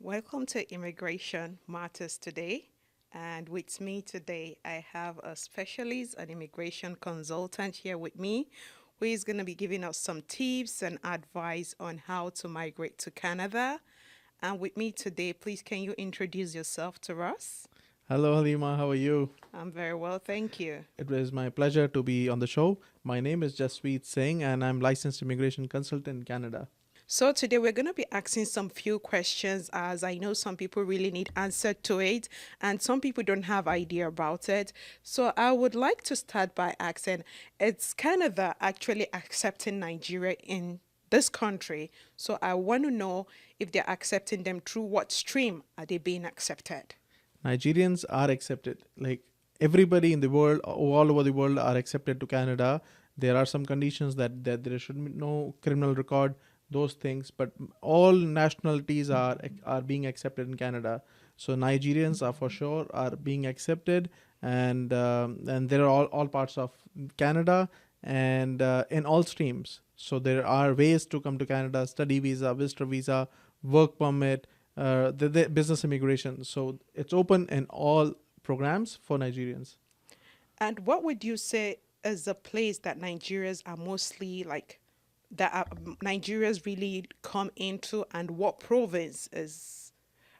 Welcome to Immigration Matters today. And with me today, I have a specialist, an immigration consultant here with me, who is going to be giving us some tips and advice on how to migrate to Canada. And with me today, please can you introduce yourself to us? Hello, Halima. How are you? I'm very well, thank you. It was my pleasure to be on the show. My name is Jaspreet Singh, and I'm licensed immigration consultant in Canada. So today we're going to be asking some few questions as I know some people really need answer to it and some people don't have idea about it. So I would like to start by asking, it's Canada actually accepting Nigeria in this country. So I want to know if they're accepting them through what stream are they being accepted? Nigerians are accepted. Like everybody in the world, all over the world, are accepted to Canada. There are some conditions that there should be no criminal record, those things, but all nationalities are being accepted in Canada. So Nigerians are for sure are being accepted, and there are all parts of Canada and in all streams. So there are ways to come to Canada: study visa, visitor visa, work permit, the business immigration. So it's open in all programs for Nigerians. And what would you say is a place that Nigerians are mostly like that Nigerians really come into, and what province is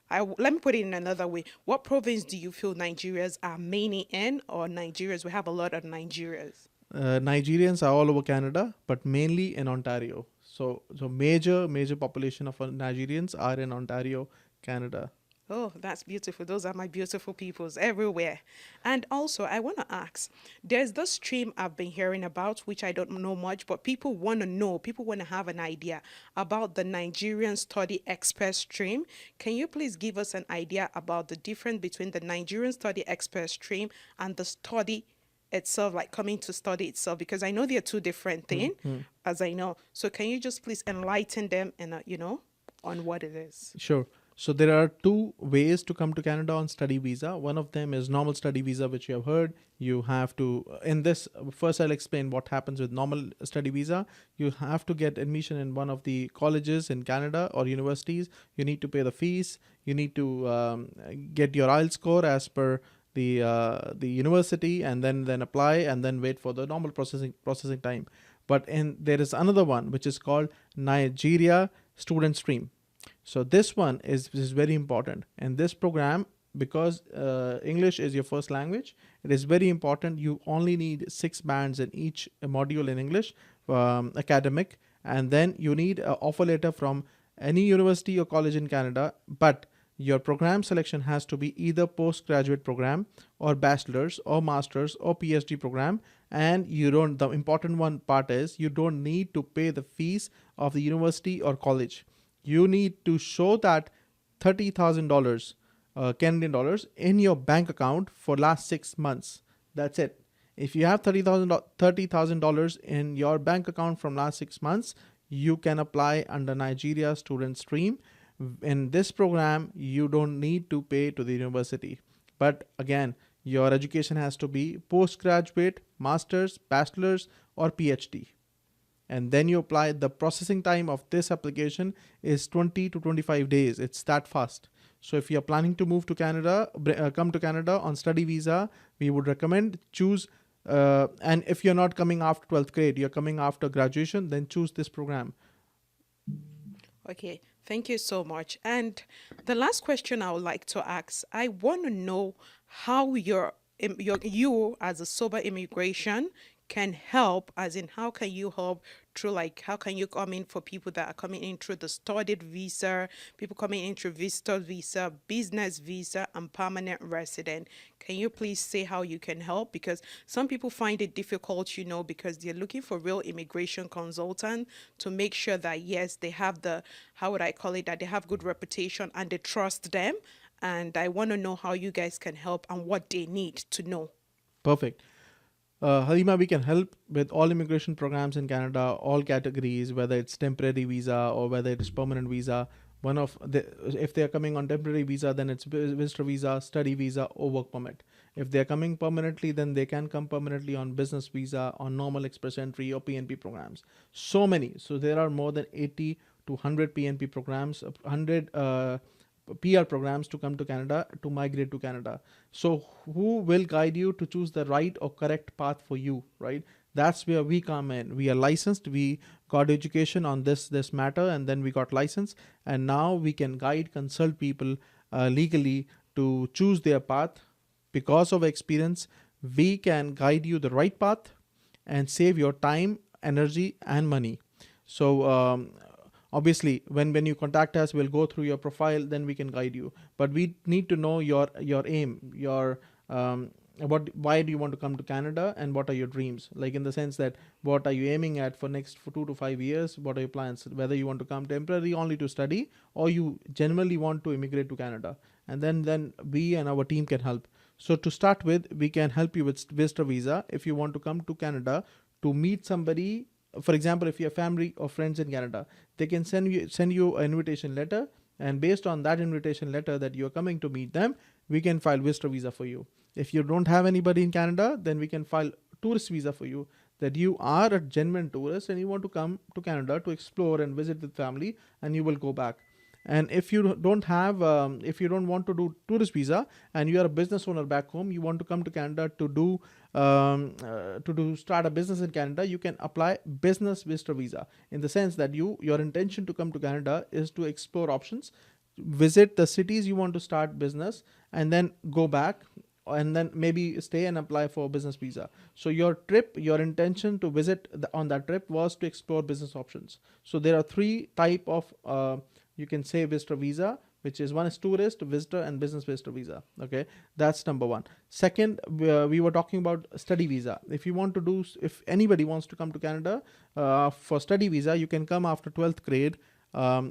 let me put it in another way. What province do you feel Nigerians are mainly in, or Nigerians? We have a lot of Nigerians. Nigerians are all over Canada, but mainly in Ontario. So major population of Nigerians are in Ontario, Canada. Oh, that's beautiful. Those are my beautiful peoples everywhere. And also, I want to ask there's this stream I've been hearing about, which I don't know much, but people want to know, people want to have an idea about the Nigerian Study Express stream. Can you please give us an idea about the difference between the Nigerian Study Express stream and the study itself, like coming to study itself? Because I know they're two different things, Mhm. as I know. So, can you just please enlighten them and, on what it is? Sure. So there are two ways to come to Canada on study visa. One of them is normal study visa, which you have heard. You have to, in this, first I'll explain what happens with normal study visa. You have to get admission in one of the colleges in Canada or universities. You need to pay the fees. You need to get your IELTS score as per the university, and then apply and then wait for the normal processing time. But there is another one which is called Nigeria Student Stream. So this one is very important. And this program, because English is your first language, it is very important. You only need 6 bands in each module in English, academic, and then you need an offer letter from any university or college in Canada. But your program selection has to be either postgraduate program or bachelor's or master's or PhD program. And you don't, the important one part is you don't need to pay the fees of the university or college. You need to show that $30,000 Canadian dollars in your bank account for last 6 months. That's it. If you have $30,000 in your bank account from last 6 months, you can apply under Nigeria Student Stream. In this program, you don't need to pay to the university. But again, your education has to be postgraduate, master's, bachelor's, or PhD, and then you apply. The processing time of this application is 20 to 25 days. It's that fast. So if you're planning to move to Canada, come to Canada on study visa, we would recommend choose, and if you're not coming after 12th grade, you're coming after graduation, then choose this program. Okay, thank you so much. And the last question I would like to ask, I want to know how you as a sober immigration can help, as in how can you help through, like how can you come in for people that are coming in through the studied visa, people coming in through visitor visa, business visa, and permanent resident. Can you please say how you can help? Because some people find it difficult, because they're looking for real immigration consultant to make sure that yes, they have the, how would I call it, that they have good reputation and they trust them. And I want to know how you guys can help and what they need to know. Perfect. Halima, we can help with all immigration programs in Canada, all categories, whether it's temporary visa or whether it's permanent visa. If they are coming on temporary visa, then it's visitor visa, study visa, or work permit. If they are coming permanently, then they can come permanently on business visa, on normal express entry or PNP programs. So many. So there are more than 80 to 100 PNP programs, 100 PR programs to come to Canada, to migrate to Canada. So who will guide you to choose the right or correct path for you, right? That's where we come in. We are licensed. We got education on this matter, and then we got license, and now we can guide, consult people legally to choose their path. Because of experience, we can guide you the right path and save your time, energy, and money. So obviously, when you contact us, we'll go through your profile, then we can guide you. But we need to know your aim, your what why do you want to come to Canada, and what are your dreams, like in the sense that what are you aiming at for next for 2 to 5 years, what are your plans, whether you want to come temporarily only to study, or you genuinely want to immigrate to Canada. And then we and our team can help. So to start with, we can help you with visitor visa if you want to come to Canada to meet somebody. For example, if you have family or friends in Canada, they can send you an invitation letter, and based on that invitation letter that you are coming to meet them, we can file visitor visa for you. If you don't have anybody in Canada, then we can file tourist visa for you, that you are a genuine tourist and you want to come to Canada to explore and visit with family, and you will go back. And if you don't have if you don't want to do tourist visa, and you are a business owner back home, you want to come to Canada to do start a business in Canada, you can apply business visitor visa, in the sense that your intention to come to Canada is to explore options, visit the cities you want to start business, and then go back, and then maybe stay and apply for business visa. So your intention to visit on that trip was to explore business options. So there are three type of you can say visitor visa, which is one is tourist, visitor, and business visitor visa. Okay, that's number one. Second, we were talking about study visa. If anybody wants to come to Canada for study visa, you can come after 12th grade.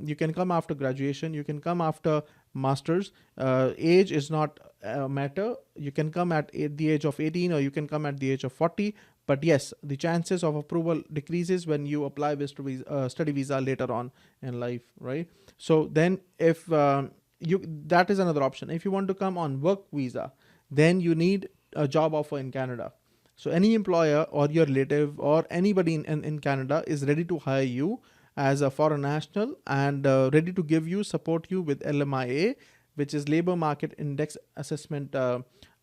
You can come after graduation. You can come after masters. Age is not a matter. You can come at the age of 18, or you can come at the age of 40. But yes, the chances of approval decreases when you apply study visa later on in life, right? So then, if you that is another option. If you want to come on work visa, then you need a job offer in Canada. So any employer or your relative or anybody in Canada is ready to hire you as a foreign national, and ready to give you support you with LMIA, which is Labor Market Index Assessment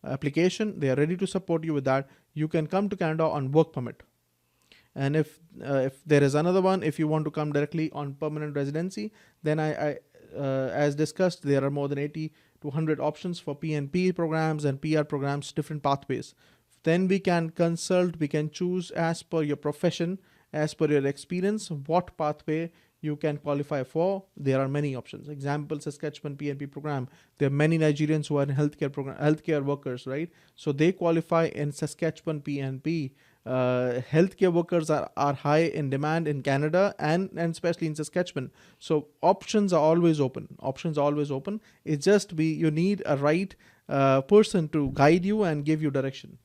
application. They are ready to support you with that. You can come to Canada on work permit. And if there is another one, if you want to come directly on permanent residency, then I as discussed, there are more than 80 to 100 options for PNP programs and PR programs, different pathways. Then we can consult, we can choose as per your profession, as per your experience, what pathway you can qualify for. There are many options. Example, Saskatchewan PNP program. There are many Nigerians who are in healthcare workers, right? So they qualify in Saskatchewan PNP. Healthcare workers are high in demand in Canada, and especially in Saskatchewan. So options are always open. It's just you need a right person to guide you and give you direction.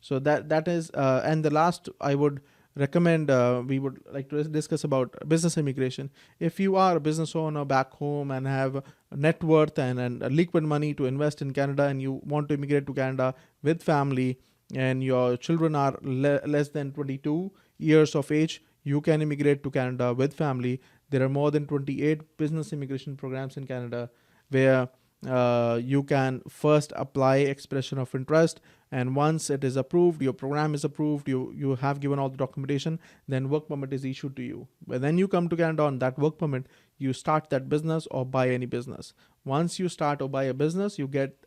So that is and the last I would recommend, we would like to discuss about business immigration. If you are a business owner back home and have net worth and liquid money to invest in Canada, and you want to immigrate to Canada with family, and your children are less than 22 years of age, you can immigrate to Canada with family. There are more than 28 business immigration programs in Canada, where you can first apply expression of interest, and once it is approved, your program is approved, you have given all the documentation, then work permit is issued to you. But then you come to Canada on that work permit, you start that business or buy any business. Once you start or buy a business, you get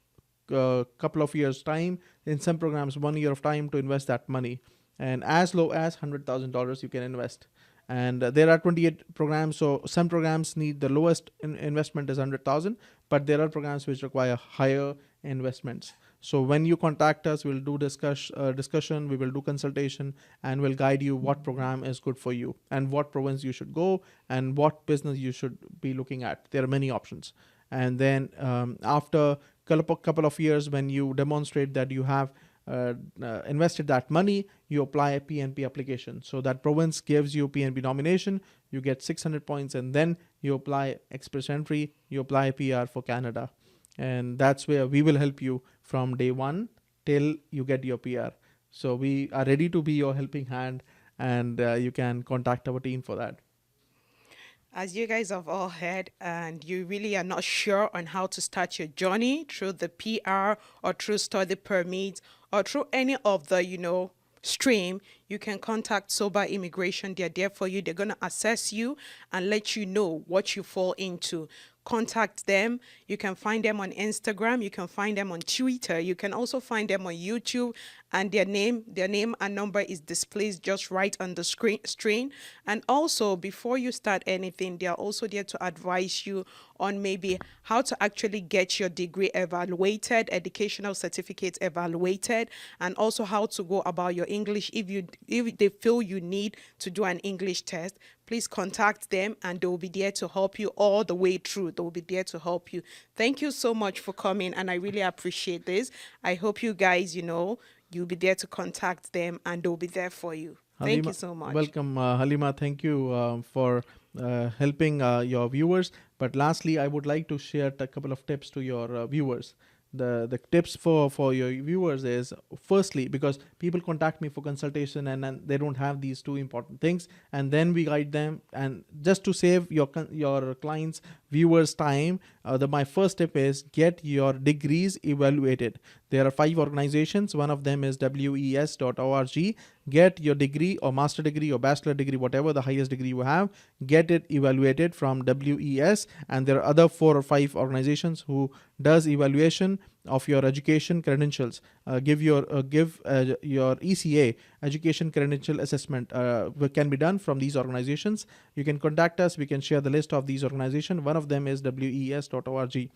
a couple of years time, in some programs 1 year of time, to invest that money, and as low as $100,000 you can invest. And there are 28 programs, so some programs need the lowest investment is 100,000, but there are programs which require higher investments. So when you contact us, we'll do discussion, we will do consultation, and we'll guide you what program is good for you, and what province you should go, and what business you should be looking at. There are many options. And then after couple of years, when you demonstrate that you have invested that money, you apply a PNP application. So that province gives you PNP nomination, you get 600 points, and then you apply express entry, you apply PR for Canada. And that's where we will help you from day one till you get your PR. So we are ready to be your helping hand, and you can contact our team for that. As you guys have all heard, and you really are not sure on how to start your journey through the PR or through study permits or through any of the, stream, you can contact Sober Immigration. They're there for you. They're going to assess you and let you know what you fall into. Contact them. You can find them on Instagram. You can find them on Twitter. You can also find them on YouTube. And their name and number is displayed just right on the screen. And also, before you start anything, they are also there to advise you on maybe how to actually get your degree evaluated, educational certificates evaluated, and also how to go about your English if they feel you need to do an English test. Please contact them and they will be there to help you all the way through. They will be there to help you. Thank you so much for coming, and I really appreciate this. I hope you guys, you'll be there to contact them and they'll be there for you. Thank you Halima, so much. welcome, Halima. Thank you for helping your viewers. But lastly, I would like to share a couple of tips to your viewers. The tips for your viewers is, firstly, because people contact me for consultation and they don't have these two important things, and then we guide them, and just to save your clients viewers time, my first tip is get your degrees evaluated. There are 5 organizations. One of them is WES.org. Get your degree or master degree or bachelor degree, whatever the highest degree you have, get it evaluated from WES. And there are other 4 or 5 organizations who does evaluation of your education credentials. Give your ECA, education credential assessment, can be done from these organizations. You can contact us. We can share the list of these organizations. One of them is WES.org.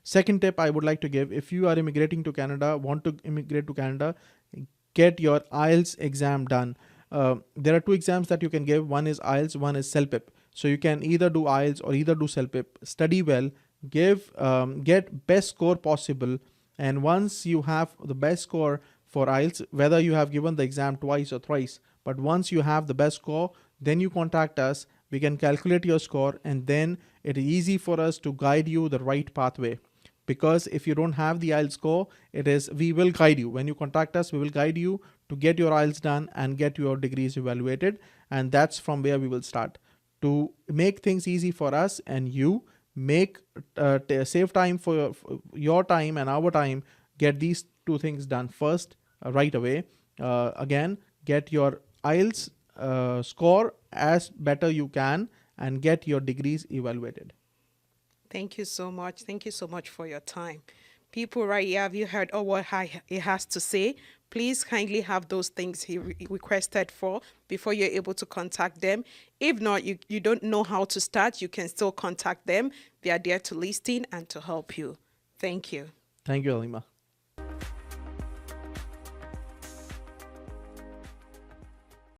Second tip I would like to give: if you are immigrating to Canada, want to immigrate to Canada, get your IELTS exam done. There are 2 exams that you can give. One is IELTS, one is CELPIP. So you can either do IELTS or either do CELPIP. Study well, get best score possible, and once you have the best score for IELTS, whether you have given the exam twice or thrice, but once you have the best score, then you contact us. We can calculate your score, and then it is easy for us to guide you the right pathway. Because if you don't have the IELTS score, we will guide you. When you contact us, we will guide you to get your IELTS done and get your degrees evaluated, and that's from where we will start. To make things easy for us and you, save time for your time and our time, get these 2 things done first, right away. Again, get your IELTS score as better you can and get your degrees evaluated. Thank you so much. Thank you so much for your time. People right here, have you heard what he has to say? Please kindly have those things he requested for before you're able to contact them. If not, you don't know how to start, you can still contact them. They are there to listen and to help you. Thank you. Thank you, Alima.